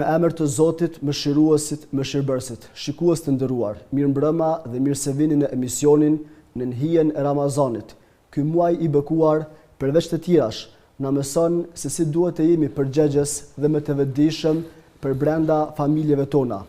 Me emër të Zotit, mëshiruesit, mëshirbërësit, shikues të nderuar, mirëmbrëma dhe mirë se vini në emisionin në hijen e Ramazanit. Ky muaj i bekuar, përveç të tjerash, na mëson se si duhet të jemi përgjegjës dhe më të vetëdijshëm për brenda familjeve tona.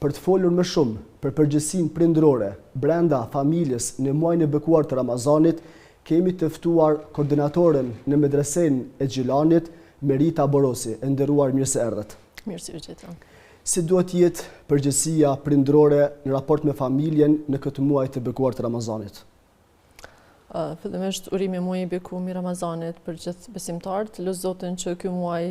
Për të folur më shumë për përgjegjësinë prindërore brenda familjes në muajin e bekuar të Ramazanit, kemi të ftuar koordinatoren në medresen e Gjilanit, Merita Borosi. E nderuar, mirë se erdhët. Mirë se u gjetëm. Si duhet jetë përgjegjësia prindërore në raport me familjen në këtë muaj të bekuar të Ramazanit? Fillimisht urimi muaj i bekuar i Ramazanit për gjithë besimtarët. Lut Zotin që ky muaj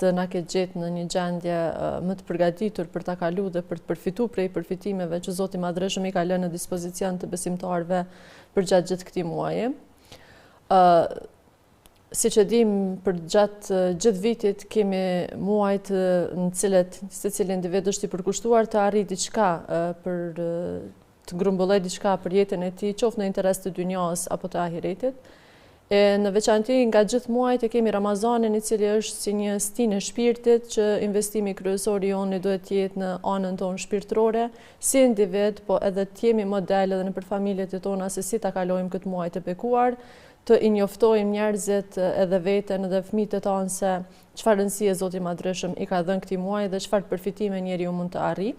të na ketë gjetë në një gjendje më të përgatitur për ta kaluar dhe për të përfituar prej përfitimeve që Zoti i Madhreshëm i ka lënë në dispozicion të besimtarëve përgjatë gjithë këtij muaji. Siç e dim, për gjatë gjithë vitit kemi muajt në cilët secili individ është i përkushtuar të arrijë diçka për të grumbullojë diçka për jetën e tij, qoftë në interes të dynjas apo të ahiretit. E në veçanti nga gjithë muajt e kemi Ramazanin, i cili është si një stinë e shpirtit që investimi kryesor i jonë duhet të jetë në anën tonë shpirtërore, si individ, po edhe të jemi model edhe nëpër familjet tona se si ta kalojmë këtë muaj të bekuar, të i njoftojmë njerëzit edhe veten edhe fëmijët e tanë se çfarë rëndësie Zoti i Madhreshëm i ka dhënë këtij muaji dhe çfarë përfitime njeriu mund të arrijë.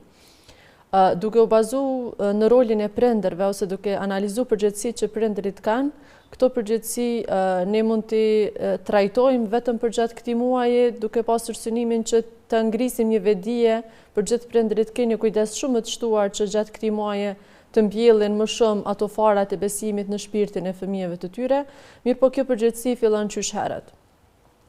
Duke u bazuar në rolin e prindërve ose duke analizuar përgjegjësitë që prindërit kanë, këto përgjegjësi ne mund t'i trajtojmë vetëm përgjatë këtij muaji, duke pasur synimin që të ngrisim një vetdije për gjithë prindërit, keni kujdes shumë të shtuar që gjatë këtij muaji të mbjellin më shumë ato farat e besimit në shpirtin e fëmijëve të tyre, mirë po kjo përgjegjësi fillon qysh herët.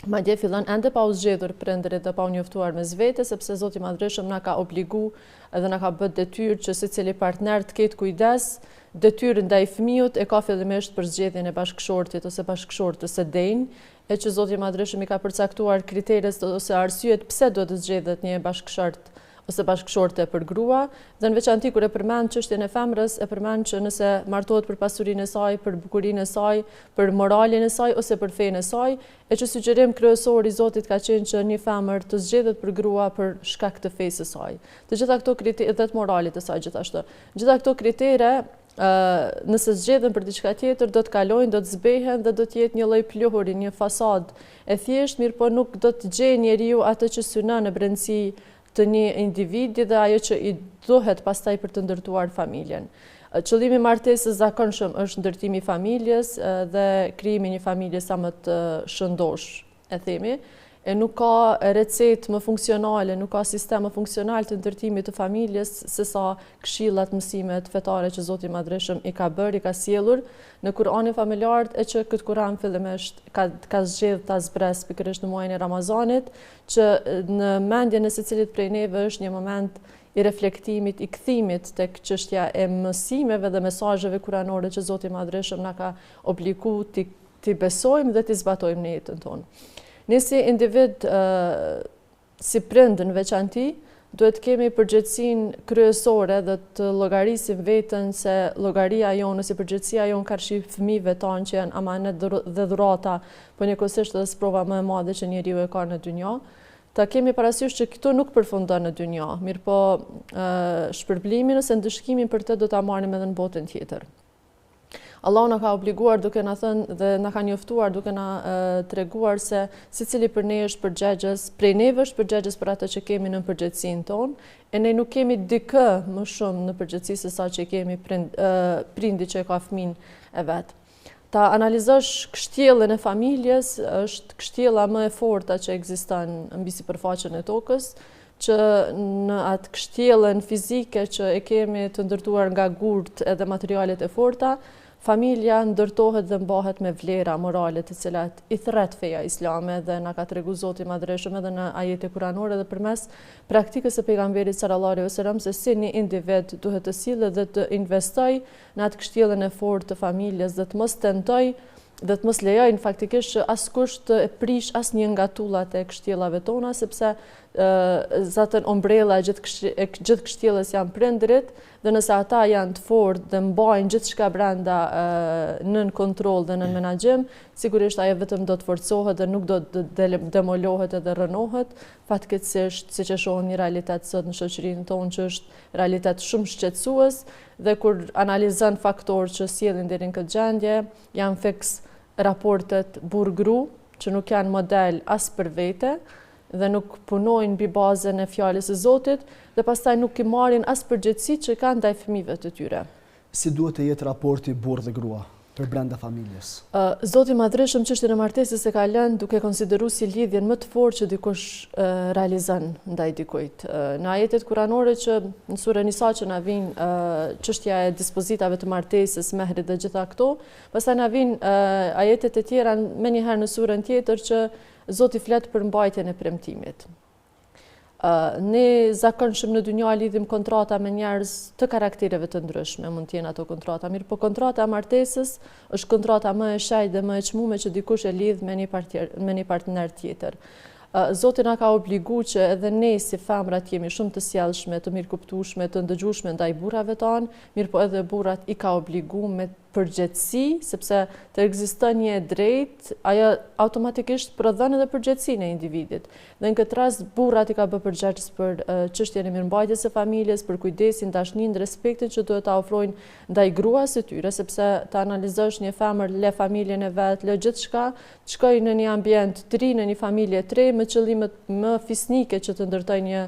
Madje fillon ende pa u zgjedhur prindërit dhe pa u njoftuar mes vete, sepse Zoti i Madhreshëm na ka obligu edhe na ka bërë detyrë që secili partner të ketë kujdes. Detyrë ndaj fëmijët e ka fillimisht për zgjedhjen e bashkëshortit ose bashkëshortës së denj, e që Zoti i Madhreshëm i ka përcaktuar kriteret ose arsyet pse duhet të zgjedhet një bashkëshort ose bashkëshorte për grua, dhe në veçanti kur e përmend çështjen e femrës, e përmend që nëse martohet për pasurinë e saj, për bukurinë e saj, për moralin e saj ose për fenë e saj, e që sugjerim kryesor i Zotit ka qenë që një femër të zgjedhet për grua për shkak të fesë së saj. Të gjitha këto kritere dhe të moralit të saj gjithashtu. Gjitha këto kritere nëse zgjedhen për diçka tjetër, do të kalojnë, do të zbehen dhe do të jetë një lloj pluhuri, një fasadë e thjeshtë, mirë po nuk do të gjejë njeriu atë që synon në brendësi të një individi dhe ajo që i duhet pastaj për të ndërtuar familjen. Qëllimi i martesës zakonshëm është ndërtimi i familjes dhe krijimi i një familje sa më të shëndosh, e themi. E nuk ka recetë më funksionale, nuk ka sistem më funksional të ndërtimit të familjes se sa këshillat, mësimet fetare që Zoti i Madhreshëm i ka bërë, i ka sjellur në Kur'anin familjar, e që këtë Kur'an fillimisht ka zgjedhur ta zbres pikërisht në muajin e Ramazanit, që në mendjen e secilit prej neve është një moment i reflektimit, i kthimit tek çështja e mësimeve dhe mesazheve kuranore që Zoti i Madhreshëm na ka obliguar ti besojmë dhe ti zbatojmë në jetën tonë. Ne si individ, si prind në veçanti, duhet kemi përgjegjësinë kryesore dhe të llogarisim veten se llogaria jonë ose përgjegjësia jonë karshi fëmijëve tanë që janë amanet dhe dhurata, po njëkohësisht edhe sprova më e madhe që njeriu e ka në dynjë. Ta kemi parasysh që këto nuk përfundon në dynjë, mirë po shpërblimin ose ndëshkimin për të do ta marrim edhe në botën tjetër. Allah na ka obliguar duke na thënë dhe na ka njoftuar duke na treguar se secili për ne është përgjegjës, prej neve është përgjegjës për atë që kemi në përgjegjësinë tonë, e ne nuk kemi dikë më shumë në përgjegjësi se sa që kemi prindi që e ka fëmin e vet. Ta analizosh kështjellën e familjes është kështjella më e forta që ekziston mbi sipërfaqen e tokës, që në atë kështjellën fizike që e kemi të ndërtuar nga gurt edhe materialet e forta, familja ndërtohet dhe mbahet me vlera morale të cilat i thret feja islame dhe na ka treguar Zoti i Madhreshëm edhe në ajete kuranore dhe përmes praktikës së pejgamberit sallallahu alejhi wasallam se si një individ duhet të sillet dhe të investojë në atë kështjellën e fortë të familjes dhe të mos tentojë dhe të mos lejojnë faktikisht që askush të prish asnjë nga tullat e kështjellave tona, sepse zatën ombrella e gjithë kështjellës janë prindrit, dhe nëse ata janë të fortë dhe mbajnë gjithçka brenda nën kontroll dhe nën menaxhim, sigurisht ajo vetëm do të forcohet dhe nuk do të demolohet edhe rënohet, fatkeqësisht siç e shohim një realitet sot në shoqërinë tonë që është realitet shumë shqetësues, dhe kur analizon faktorët që sjellin deri në këtë gjendje, janë fiks raportet burr-gru, që nuk janë model as për vete, dhe nuk punojnë mbi bazën e fjalës së Zotit, dhe pastaj nuk i marrin as përgjegjësitë që kanë ndaj fëmijëve të tyre. Si duhet të jetë raporti burr dhe grua për brenda familjes? Zoti i Madhreshëm çështjen e martesës e ka lënë duke konsideruar si lidhjen më të fortë që dikush realizon ndaj dikujt. Në ajetet kuranore që në surën Nisa që na vijnë çështja e dispozitave të martesës, mehrit dhe gjitha këto, pastaj na vijnë ajetet e tjera më njëherë në surën tjetër që Zoti flet për mbajtjen e premtimit. Ne zakonshëm në dynja lidhim kontrata me njerëz të karaktereve të ndryshme, mund të jenë ato kontrata mirë, po kontrata e martesës është kontrata më e shajtë dhe më e çmuar që dikush e lidh me një partner tjetër. Zoti na ka obliguar që edhe ne si femrat jemi shumë të sjellshme, të mirëkuptueshme, të ndëgjueshme ndaj burrave tanë, mirë po edhe burrat i ka obliguar me përgjegjësi, sepse të ekziston një drejt, ajo automatikisht prodhon edhe përgjegjësinë e individit. Dhe në këtë rast burrat i ka bërë përgjegjës për çështjen e mirëmbajtjes së familjes, për kujdesin, dashninë, respektin që duhet ta ofrojnë ndaj gruas së tyre, sepse ta analizosh një femër le familjen e vet, le gjithçka, të shkojë në një ambient të ri, në një familje të re, me qëllime më fisnike që të ndërtojë një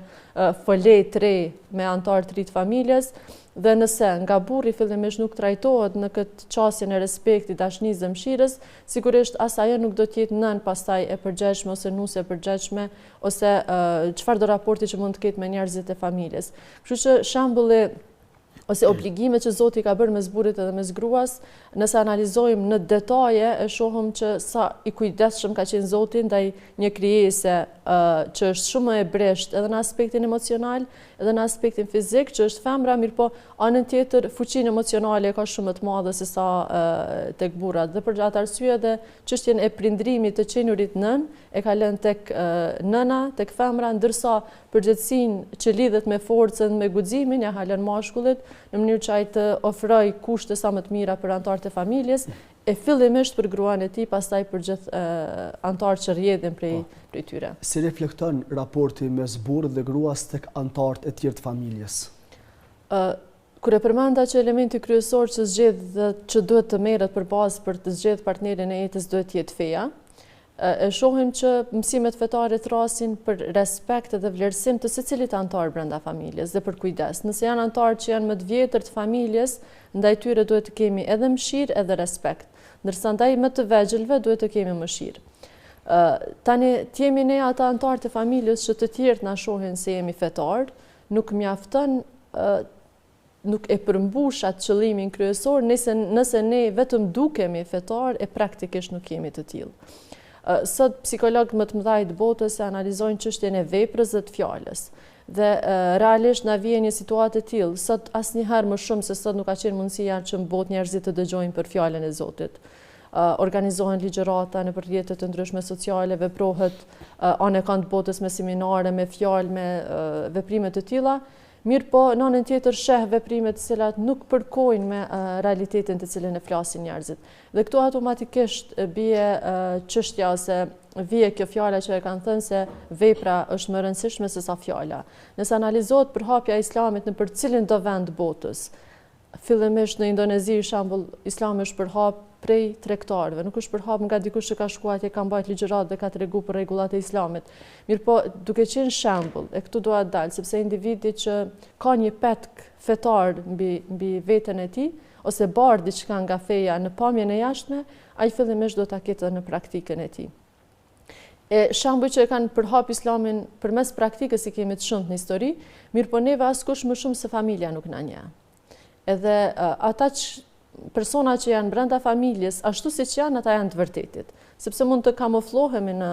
fole të re me anëtar të ri të familjes. Dhe nëse nga burri fillimisht nuk trajtohet në këtë qasjen e respektit, dashurisë dhe mëshirës, sigurisht as ajo nuk do të jetë nën pastaj e përgjegjshme ose nuse e përgjegjshme ose çfarëdo raporti që mund të ketë me njerëzit e familjes. Kështu që shembulli ose obligimet që Zoti ka bërë mes burrit edhe mes gruas, nëse analizojmë në detaje, e shohim që sa i kujdesshëm ka qenë Zoti ndaj një krijese që është shumë e breshtë edhe në aspektin emocional, edhe në aspektin fizik, që është femra, mirë po anën tjetër fuqinë emocionale ka shumë më të madhe se sa tek burrat. Dhe për atë arsye edhe çështjen e prindrimit të qenurit nën e ka lënë tek nëna, tek femra, ndërsa përgjegjësinë që lidhet me forcën, me guximin ja ka lënë mashkullit, në mënyrë që ai të ofrojë kushte sa më të mira për anëtarët e familjes, e fillimisht për gruan e tij, pastaj për gjithë anëtarët që rrjedhin prej tyre. Si reflekton raporti mes burrit dhe gruas tek anëtarët e tjerë të familjes? Kur e përmenda që elementi kryesor që duhet të merret për bazë për të zgjedhur partnerin e jetës duhet të jetë feja, e shohim që mësimet fetare thrasin për respekt dhe vlerësim të secilit anëtar brenda familjes dhe për kujdes. Nëse janë anëtarë që janë më të vjetër të familjes, ndaj tyre duhet të kemi edhe mëshirë edhe respekt, ndërsa ndaj më të vegjëlve duhet të kemi mëshirë. Tani t'jemi ne ata anëtarë të familjes që të tjerë na shohin se jemi fetar, nuk mjafton, nuk e përmbush atë qëllimin kryesor, nëse ne vetëm dukemi fetar e praktikisht nuk jemi të tillë. Sot psikologët më të mëdhej të botës analizojnë çështjen e veprës dhe të fjalës. Dhe realisht na vjen një situatë e tillë, sot asnjëherë më shumë se sot nuk ka qenë mundësia që në botë njerëzit të dëgjojnë për fjalën e Zotit. Organizohen ligjërata në rrjete të ndryshme sociale, veprohet anë kanë të botës me seminare, me fjalë, me veprime të tilla. Mirë po, në anën tjetër sheh veprime të cilat nuk përkojnë me realitetin të cilin e flasin njerëzit. Dhe këtu automatikisht bie çështja ose vije kjo fjala që e kanë thënë se vepra është më e rëndësishme se sa fjala. Nëse analizohet përhapja e islamit në për cilin do vend botës, fillimisht në Indonezi, shembull, Islami është përhap prej tregtarëve, nuk është përhap nga dikush që ka shkuar atje, ka mbajtur ligjërat dhe ka treguar për rregullat e Islamit. Mirë po, duke qenë shembull, e këtu dua të dal, sepse individi që ka një petk fetar mbi veten e tij ose bar diçka nga feja në pamjen e jashtme, ai fillimisht do ta ketë në praktikën e tij. Shembuj që e kanë përhap Islamin përmes praktikës i kemi të shumtë në histori, mirë po neve askush më shumë se familja nuk na njeh. Edhe ata persona që janë brenda familjes, ashtu siç janë, ata janë të vërtetit. Sepse mund të kamuflohemi në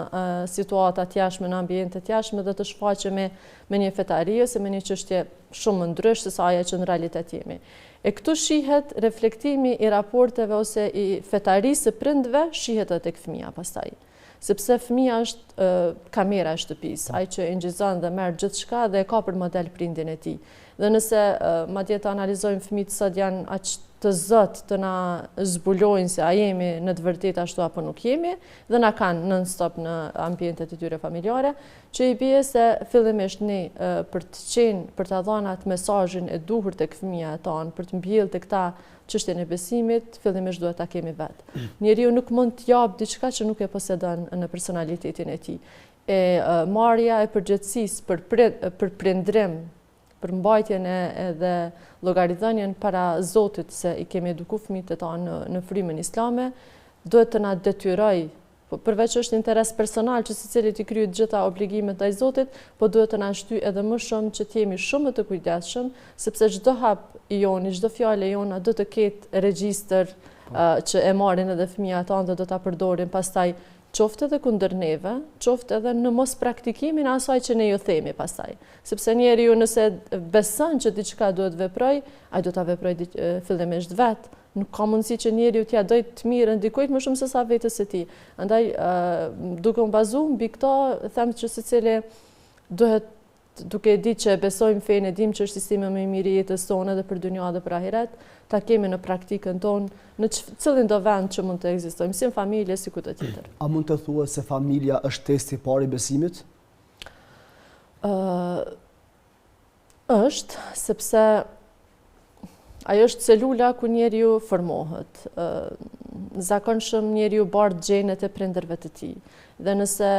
situata të jashtme, në ambiente të jashtme dhe të shfaqemi me një fetari ose me një çështje shumë ndryshë se sa ajo që në realitet jemi. E këtu shihet reflektimi i raporteve ose i fetarisë së prindve, shihet edhe tek fëmia pastaj. sepse fëmia është kamera e shtëpisë, ai që injizon dhe merr gjithçka dhe e ka për model prindin e tij. Dhe nëse madje të analizojmë fëmijët sot janë aq të zot të na zbulojnë se a jemi në të vërtetë ashtu apo nuk jemi, dhe na kanë non-stop në ambientet e tyre familjare, që i bie se fillimisht ne për të dhënë atë mesazhin e duhur tek fëmia e tonë, për të mbjellë tek ta çështjen e besimit, fillimisht duhet ta kemi vetë. Njeriu nuk mund të jap diçka që nuk e posedon në personalitetin e tij. Marrja e përgjegjësisë për prindrim, për mbajtjen edhe llogaridhënien para Zotit se i kemi edukuar fëmijët e tonë në frymën islame, duhet të na detyroj, përveç është interes personal që secili të kryejë të gjitha obligimet ndaj Zotit, po duhet të na shtyjë edhe më shumë që të jemi shumë të kujdesshëm, sepse çdo hap i joni, çdo fjalë e jona do të ketë regjistër që e marrin edhe fëmijët tonë dhe do ta përdorin pastaj qoftë edhe kundër neve, qoftë edhe në mos praktikimin asaj që ne ju themi pastaj. Sepse njeriu nëse beson që diçka duhet veproj, ai do ta veproj fillimisht vetë. Nuk ka mundësi që njeriu t'ia doj të mirën dikujt më shumë se sa vetes së tij. Andaj duke u bazuar mbi këto, them që secili duhet, duke e ditë që e besojmë fenë, e dim që është sistemi më i mirë i jetës tonë edhe për dunjë edhe për ahiret, ta kemi në praktikën tonë në cilin do vend që mund të ekzistojmë, si në familje, si kudo tjetër. A mund të thuhet se familja është testi i parë i besimit? Është, sepse ajo është celula ku njeriu formohet. Zakonshëm njeriu bart gjenet e prindërve të tij. Dhe nëse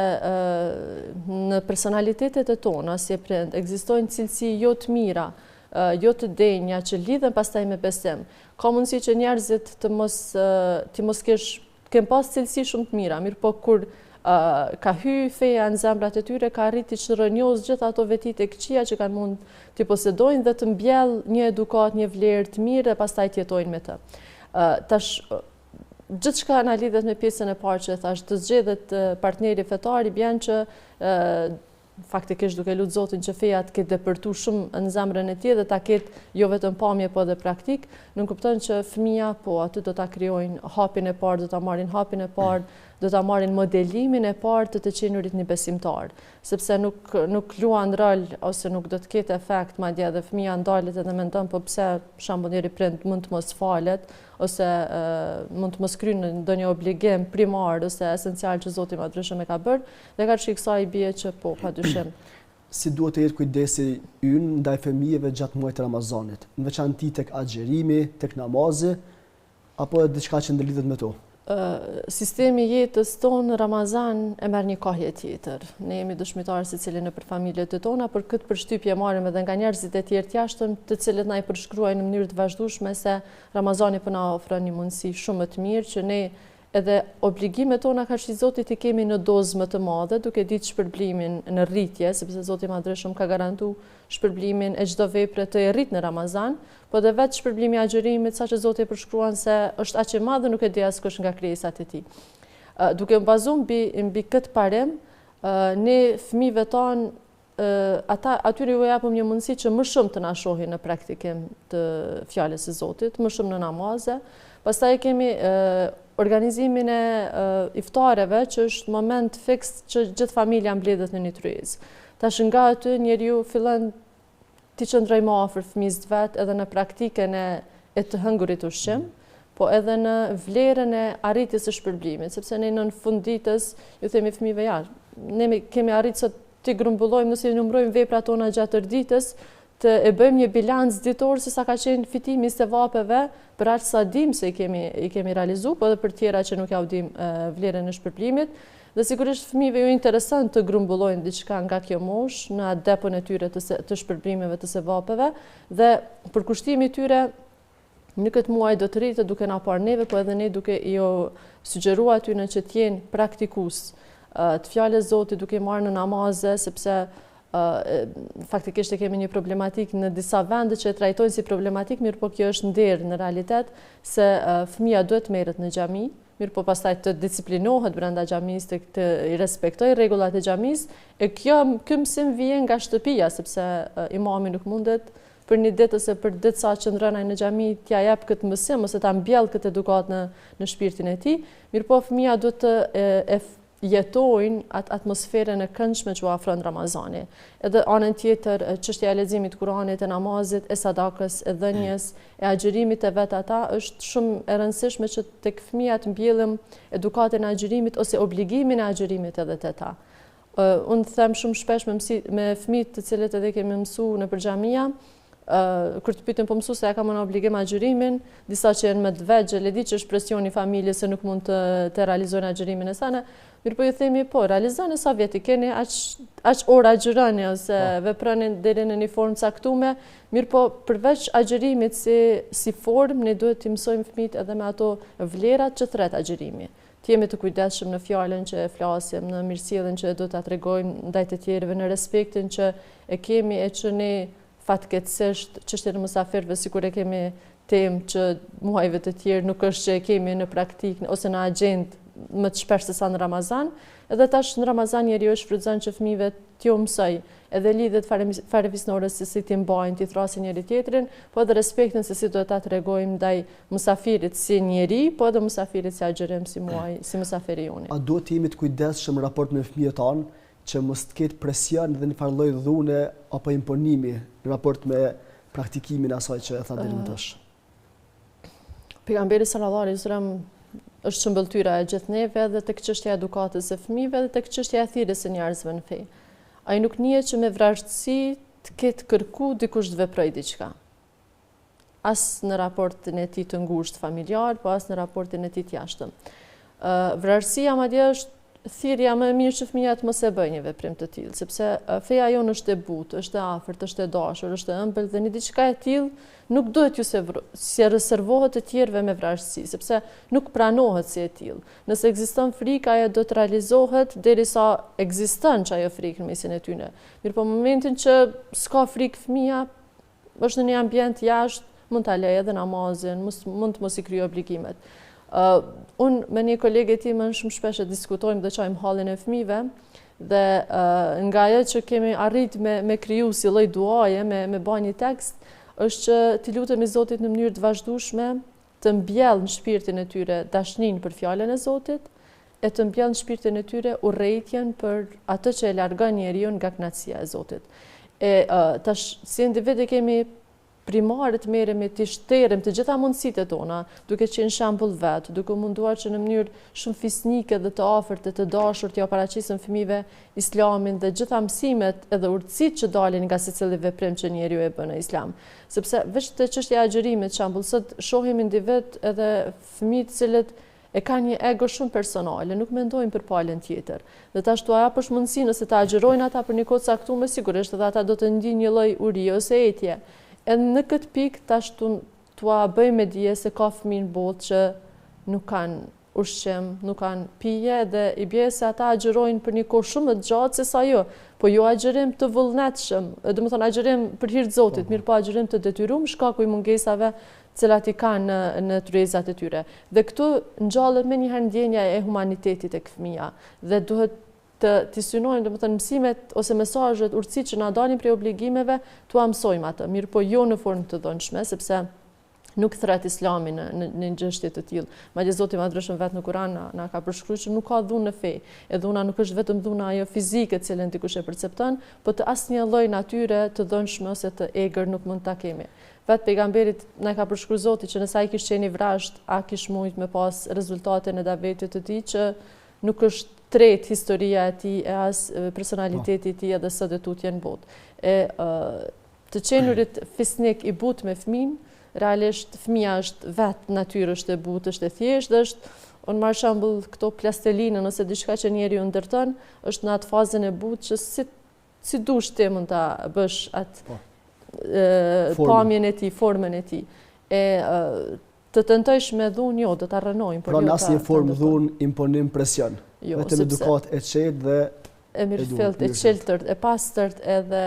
në personalitetet e tona si e prind ekzistojnë cilësi jo të mira, jo të denja që lidhen pastaj me besim, ka mundësi që njerëzit të mos kenë pas cilësi shumë të mira, mirë po kur ka hy feja në zemrat e tyre, ka arriti që rënjoz gjithë ato vetit e këqija që kanë mund të posedojnë dhe të mbjell një edukat, një vlerë të mirë dhe pastaj të jetojnë me të. Tash, gjithçka na lidhet me pjesën e parë që thash, të zgjedhet partneri fetar, i bën që faktikisht duke lutë Zotin që feja të ketë depërtu shumë në zemrën e tij dhe ta ketë jo vetëm pamje po edhe praktik, nuk kupton që fëmia po aty do ta krijojnë hapin e parë, do ta marrin hapin e parë, do ta marrin modelimin e parë të qenurit një besimtar, sepse nuk luan rol ose nuk do të ketë efekt, madje edhe fëmia ndalet edhe mendon po pse shembull njëri prind mund të mos falet ose mund të mos kryejë ndonjë obligim primar ose esencial që Zoti madhreshëm e ka bërë, dhe ka çik sa i bie që po padyshim. Si duhet të jetë kujdesi ynë ndaj fëmijëve gjatë muajit Ramazanit, në veçanti tek agjerimi, tek namazi, apo diçka që ndërlidhet me to? Sistemi jetës tonë Ramazan e merr një kohje tjetër. Ne jemi dëshmitarë secili nëpër familjet e tona, por këtë përshtypje marrim edhe nga njerëzit e tjerë të jashtëm, të cilët na i përshkruajnë në mënyrë të vazhdueshme se Ramazani po na ofron një mundësi shumë më të mirë që ne edhe obligimet tona ka që Zotit i kemi në dozë më të madhe, duke ditë shpërblimin në rritje, sepse Zoti madhreshëm ka garantu shpërblimin e çdo vepre të e rrit në Ramazan, po dhe vetë shpërblimi i agjerimit, saqë Zoti e përshkruan se është aq i madh dhe nuk e di askush nga krijesat e tij. Duke u bazuar mbi këtë parim, ne fëmijëve tonë atyre ju japim një mundësi që më shumë të na shohin në praktikim të fjalës së Zotit, më shumë në namaze. Pastaj kemi organizimin e iftareve, që është moment fiks që gjithë familja mbledhet në një tryezë. Tash nga aty njeriu fillon të qëndroj më afër fëmijës vet edhe në praktikën e të hëngurit ushqim, po edhe në vlerën e arritjes së shpërblimit, sepse ne në fund ditës ju themi fëmijëve ja, ne kemi arritur sot të grumbullojmë nëse numërojmë veprat tona gjatë ditës, të e bëjmë një bilanc ditor se sa ka qenë fitimi i sevapeve për aq sa dim se i kemi realizuar, po edhe për tjera që nuk ja u dim vlerën e shpërblimit. Dhe sigurisht fëmijëve ju interesant të grumbullojnë diçka nga kjo moshë në depën e tyre të shpërblimeve të sevapeve, dhe përkushtimi i tyre në këtë muaj do të rritet duke na parë neve, po edhe ne duke jo sugjeruar atyre që të jenë praktikues të fjalës Zotit, duke marrë në namaze, sepse faktikisht e kemi një problematik në disa vende që e trajtojnë si problematik, mirë po kjo është nder në realitet, se fëmia duhet merret në xhami, mirë po pastaj të disiplinohet brenda xhamisë, të i respektojë rregullat e xhamisë, e ky mësim vjen nga shtëpia, sepse imami nuk mundet për një ditë ose për ditë sa qëndron ai në xhami t'ia jap këtë mësim ose ta mbjell këtë edukat në shpirtin e tij, mirë po fëmia duhet të jetojnë atë atmosferën e këndshme që u afron Ramazani. Edhe anën tjetër, çështja e leximit Kuranit, e namazit, e sadakës, e dhënjes, e agjërimit e vet ata është shumë e rëndësishme që tek fëmijët mbjellim edukatën e agjërimit ose obligimin e agjërimit edhe te ta. Unë them shumë shpesh me fëmijët të cilët edhe kemi mësuar në xhamia, kur të pyetën po mësuesja ka në obligim agjërimin, disa që janë më të vegjël, e di që është presioni familjes se nuk mund të realizojnë agjërimin e sane, mirë po ju themi po, realizoni sa vjet i keni, aq ora agjëroni ose veproni deri në një formë caktuar, mirë po përveç agjërimit si formë, ne duhet të mësojmë fëmijët edhe me ato vlerat që thret agjërimi. Të jemi të kujdesshëm në fjalën që e flasim, në mirësjelljen që do ta tregojmë ndaj të tjerëve, në respektin që e kemi e që ne fatkeqësisht çështjen e mysafirëve sikur e kemi temë që muajve të tjerë nuk është që e kemi në praktikë ose në agjendë më të shpesh se sa në Ramazan, edhe tash në Ramazan njeriu shfrytëzon që fëmijëve t'ju mësoj edhe lidhet farefisnore se si t'i mbajnë, t'i thrasin njëri tjetrin, po edhe respektin se si duhet ta tregojmë ndaj musafirit si njeri, po edhe musafirit si agjërim si muaj, si musafiri joni. A duhet të jemi të kujdesshëm në raport me fëmijët tanë që mos të ketë presion dhe një farë lloj dhune apo imponimi në raport me praktikimin e asaj që e tha deri më tash? Pejgamberi sallallahu alaihi wasallam është shëmbëltyra e gjithë neve edhe tek çështja e edukatës së fëmijëve edhe tek çështja e thirrjes së njerëzve në fe. Ai nuk njihet që me vrasësi të ketë kërku dikush të veprojë diçka. As në raportin e tij të ngushtë familjar, po as në raportin e tij të jashtëm. Vrasësia madje është thirrja më e mirë që fëmijët mos e bëjnë një veprim të tillë, sepse feja jonë është e butë, është e afërt, është e dashur, është e ëmbël dhe një diçka e tillë nuk duhet ju se rezervohet të tjerëve me vrasësi, sepse nuk pranohet si e tillë. Nëse ekziston frikë, ajo do të realizohet derisa ekziston çajo frikë në mesin e tyre. Mirë, po në momentin që s'ka frikë fëmia, është në një ambient jashtë, mund ta lejë edhe namazin, mund të mos i kryej obligimet. Unë me një kolege time shumë shpesh e diskutojmë dhe çojmë hallin e fëmijëve dhe nga ajo që kemi arrit me kriju si lloj duaje, me bën një tekst, është që t'i lutemi Zotit në mënyrë të vazhdueshme të mbjellë në shpirtin e tyre dashninë për fjalën e Zotit e të mbjellë në shpirtin e tyre urrejtjen për atë që e largon njeriu nga kënaqësia e Zotit. Tash si individ kemi primare të merremi të shterëm të gjitha mundësitë tona, duke qenë shembull vet, duke munduar që në mënyrë shumë fisnike dhe të afërt të dashur t'ia paraqisim fëmijëve Islamin dhe gjitha mësimet edhe urtësitë që dalin nga secili veprim që njeriu e bën në Islam. Sepse veç të çështja e agjërimit, shembull, sot shohim individ edhe fëmijë të cilët e kanë një ego shumë personale, nuk mendojnë për palën tjetër. Dhe tash tu japësh mundësi nëse ta agjërojnë ata për një kohë caktuar, sigurisht edhe ata do të ndiejnë një lloj urie ose etje. Edhe në këtë pikë tash tua bëj me dije se ka fëmijë në botë që nuk kanë ushqim, nuk kanë pije dhe i bie se ata agjërojnë për një kohë shumë të gjatë se sa jo, po jo agjërim të vullnetshëm, domethënë agjërim për hir të Zotit, mirë po agjërim të detyruar shkaku i mungesave cilat i kanë në tryezat e tyre. Dhe këtu ngjallet më njëherë ndjenja e humanitetit tek fëmia dhe duhet të synojmë domethënë mësimet ose mesazhet urtësitë që na dalin prej obligimeve, tua mësojmë atë, mirë po jo në formë të dhënshme, sepse nuk thret Islami në gjështje të tillë. Madje Zoti madhreshëm vetë në Kur'an na ka përshkruar që nuk ka dhunë në fe. E dhuna nuk është vetëm dhuna ajo fizike që cilën dikush e percepton, por të asnjë lloj natyre të dhënshme ose të egër nuk mund ta kemi. Vetë pejgamberit na ka përshkruar Zoti që nëse ai kishte qenë i vrasht, a kish mujt me pas rezultatin e davetit të tij që nuk është tret historia e tij e as personaliteti i tij edhe sot e tutje në botë. Të qenurit fisnik i butë me fëmin, realisht fëmia është vetë natyrë, është e butë, është e thjeshtë, është unë marr shembull këto plastelinën ose diçka që njeriu ndërton, është në atë fazën e butë që si dush ti mund ta bësh atë pamjen e tij, formën e tij. Të tentojsh me dhunë, jo, do ta rrënojmë. Pra në asnjë formë dhunë, imponim, presion. Vetëm edukat e qetë dhe e mirëfillt, e qeltërt, e pastërt, edhe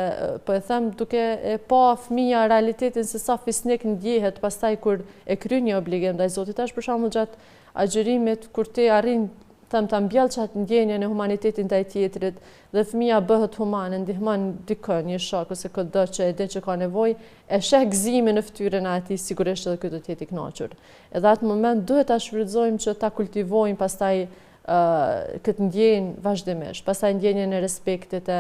po e them duke e pa fëmia realitetin se sa fisnik ndjehet pastaj kur e kryen një obligim ndaj Zotit. Tash për shembull gjatë agjërimit kur ti arrin ta mbjell çat ndjenjen e humanitetit ndaj tjetrit dhe fëmia bëhet humane, ndihmon dikën, një shok ose kudo që e di që ka nevojë, e sheh gëzimin në fytyrën e atij, sigurisht edhe ky do të jetë i kënaqur. Edhe atë moment duhet ta shfrytëzojmë që ta kultivojmë pastaj këtë ndjenjë vazhdimisht, pastaj ndjenjën e respektit e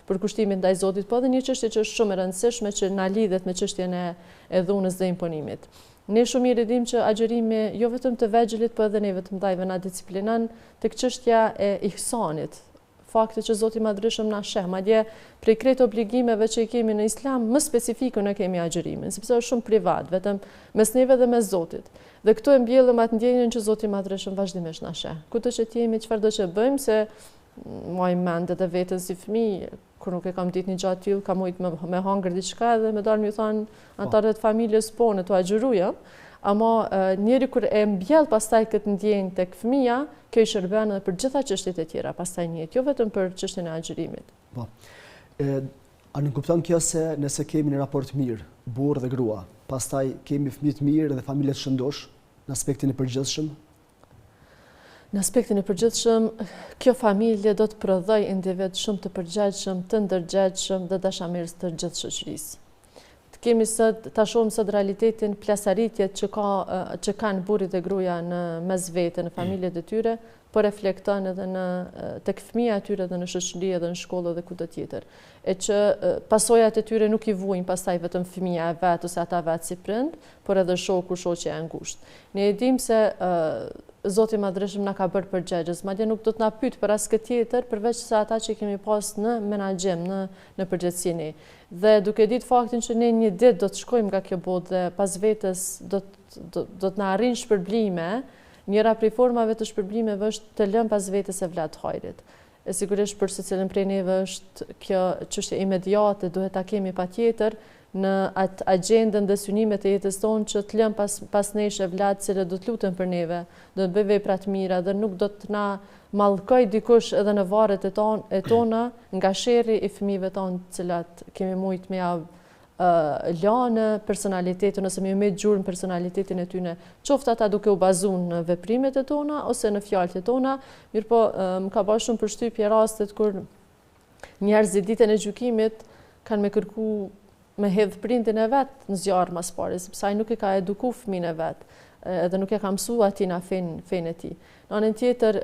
përkushtimit ndaj Zotit, po edhe një çështje që është shumë e rëndësishme që na lidhet me çështjen e dhunës dhe imponimit. Ne shumë mirë dim që agjërimi jo vetëm të vegjëlit, po edhe neve të mëdhajve na disiplinon tek çështja e ihsanit. Fakti që Zoti i Madhërisht na sheh, madje prej krejt obligimeve që i kemi në Islam, më specifikun e kemi agjërimin, sepse është shumë privat, vetëm mes neve dhe mes Zotit. Dhe këtu e mbjellëm atë ndjenjën që Zoti i Madhërisht vazhdimisht na sheh. Kudo që jemi, çfarëdo që bëjmë, se moj mend edhe vetën si fëmijë, kur nuk e kam ditë një gjatë tillë, kam mujt me hangër diçka dhe me dalë më thon anëtarët e familjes po në tu agjëruja. Ama njeri kur e mbjell pastaj këtë ndjenjë tek fëmia, kjo i shërben edhe për gjitha çështjet e tjera, pastaj njëjtë, jo vetëm për çështjen e agjërimit. Po. A nuk kupton kjo se nëse kemi një raport mirë, burrë dhe grua, pastaj kemi fëmijë të mirë dhe familje të shëndosh në aspektin e përgjithshëm? Në aspektin e përgjithshëm, kjo familje do të prodhoj individ shumë të përgjegjshëm, të ndërgjegjshëm dhe dashamirës të gjithë shoqërisë. Kemi ta shohim sot realitetin, plasaritjet që kanë burrit dhe gruaja në mes vete, në familjet e tyre, po reflekton edhe tek fëmija e tyre dhe në shoqëri edhe në shkollë dhe kudo tjetër. E që pasojat e tyre nuk i vujnë pastaj vetëm fëmija e vet ose ata vetë si prind, por edhe shoku, shoqja e ngushtë. Ne e dim se Zoti i Madhërisht na ka bërë përgjegjës, madje nuk do të na pyet për asgjë tjetër përveç se ata që kemi pas në menaxhim, në përgjithësi. Dhe duke ditë faktin që ne një ditë do të shkojmë nga kjo botë dhe pas vetës do të na arrin shpërblime, njëra prej formave të shpërblimeve është të lëmë pas vetës e vlat hajrit. E sigurisht për secilin prej neve është kjo çështje imediate, duhet ta kemi patjetër në atë agjendën dhe synimet e jetës tonë që të lëm pas nesh e vlad cilë do të lutën për neve, do të bëj vepra të mira dhe nuk do të na mallkoj dikush edhe në varret e tona nga sherrri i fëmijëve tonë të cilat kemi mujt me lanë personalitetin ose me gjurmë personalitetin e tyre, qoftë ata duke u bazuar në veprimet e tona ose në fjalët e tona, mirëpo më ka bërë shumë përshtypje rastet kur njerëzit ditën e gjykimit kanë me kërku me hedh prindin e vet në zjarr mas pari, sepse ai nuk e ka edukuar fëmin e vet, edhe nuk e ka mësuar atina fenë e tij. Në anën tjetër,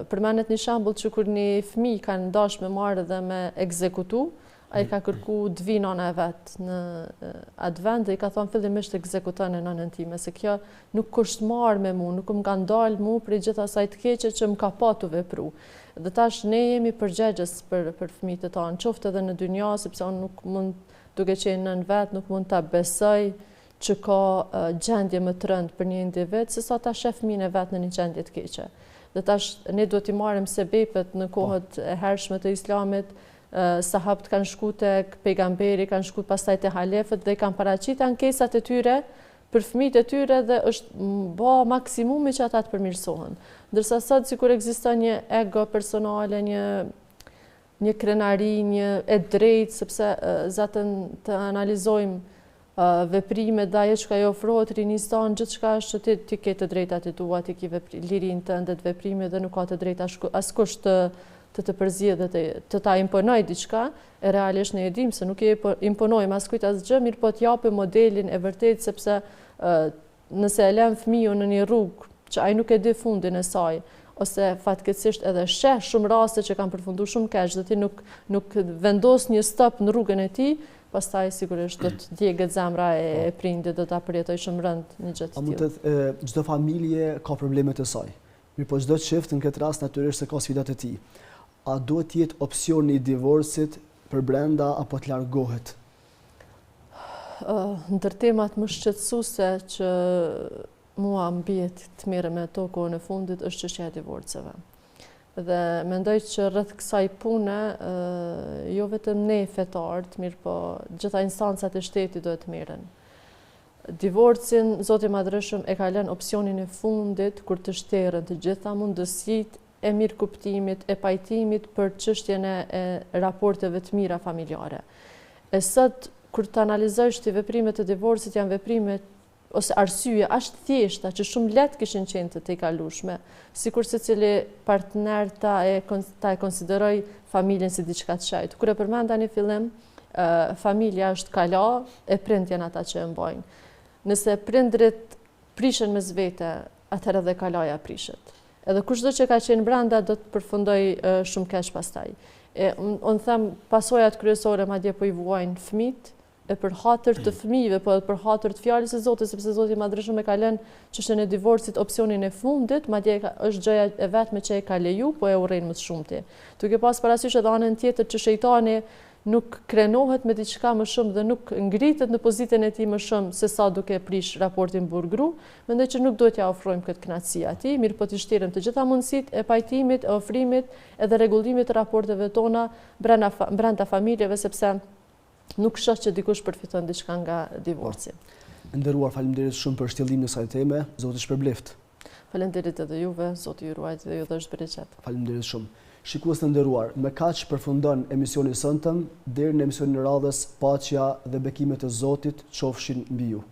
përmendet një shembull që kur një fëmijë kanë dashur me marrë dhe me ekzekutu, ai ka kërku të vinë nana e vet në atë vend dhe i ka thonë fillimisht ekzekuton në nanën time, se kjo nuk kusht marrë me mua, nuk më ka ndalë mua për gjithë asaj të keqe që më ka patu vepru. Dhe tash ne jemi përgjegjës për fëmijët e tanë, qoftë edhe në dynja, sepse unë nuk mund duke qenë nën vet, nuk mund ta besoj që ka gjendje më të rëndë për një individ, se sa ta shef fëmijën e vet në një gjendje të keqe. Dhe tash ne duhet i marrim sebepet në kohët e hershme të Islamit, sahabët kanë shku tek pejgamberi, kanë shku pastaj te halefët dhe kanë paraqitur ankesat e tyre për fëmijët e tyre dhe është bë maksimumi që ata të përmirësohen. Ndërsa sot sikur ekziston një ego personale, një krenari, një e drejtë, sepse zatën të analizojmë veprimet dhe ajo që ka i ofrohet rinisë tonë, gjithçka është që ti ke të drejtat e tua, ti ke lirinë tënde të veprimit dhe nuk ka të drejta askush të përzjedhë dhe të ta imponoj diçka, e realisht ne e dim se nuk e imponojmë askujt asgjë, mirë po t'japim modelin e vërtet, sepse nëse e lëm fëmijën në një rrugë që ai nuk e di fundin e saj, ose fatkeqësisht edhe sheh shumë raste që kanë përfunduar shumë keq dhe ti nuk vendos një stop në rrugën e tij, pastaj sigurisht do të djegët zemra e prindit, do ta përjetoj shumë rënd një gjë të tillë. A mund të çdo familje ka problemet e saj. Mirë po çdo çift në këtë rast natyrisht se ka sfidat e tij. A duhet të jetë opsioni i divorcit për brenda apo të largohet? Ndër temat më shqetësuese që mua mbiet të merrem me to kohën e fundit është çështja e divorceve. Dhe mendoj që rreth kësaj pune jo vetëm ne fetarët, mirë po gjitha instancat e shtetit duhet të merren. Divorcin Zoti i Madhërisht e ka lënë opsionin e fundit kur të shterën të gjitha mundësitë e mirëkuptimit, e pajtimit për çështjen e raporteve të mira familjare. E sot kur të analizosh ti veprimet e divorcit janë veprime ose arsye aq të thjeshta që shumë lehtë kishin qenë të tejkalueshme, sikur secili partner ta e konsideroj familjen si diçka të shajt. Kur e përmenda në fillim, familja është kala, e prindët janë ata që e mbajnë. Nëse prindrit prishen mes vete, atëherë edhe kalaja prishet. Edhe kushdo që ka qenë brenda do të përfundoj shumë keq pastaj. Unë them pasojat kryesore madje po i vuajnë fëmijët, e për hatër të fëmijëve, po edhe për hatër të fjalës së Zotit, sepse Zoti i Madhreshëm e ka lënë çështjen e divorcit opsionin e fundit, madje është gjëja e vetme që e ka leju, po e urren më shumti. Duke pas parasysh edhe anën tjetër që shejtani nuk krenohet me diçka më shumë dhe nuk ngritet në pozitën e tij më shumë se sa duke prish raportin burr-gru, mendoj që nuk duhet ja ofrojmë këtë kënaqësi atij, mirë po të shtirëm të gjitha mundësitë e pajtimit, e ofrimit edhe rregullimit të raporteve tona brenda familjeve, sepse nuk shoh që dikush përfiton diçka nga divorci. Nderuar, faleminderit shumë për shtjellimin e kësaj teme. Zoti shpërbleft. Faleminderit edhe juve, Zoti ju ruajt dhe ju dhësh bereqet. Faleminderit shumë. Shikues të nderuar, me kaq përfundon emisioni i sëntëm, deri në emisionin e radhës, paqja dhe bekimet e Zotit qofshin mbi ju.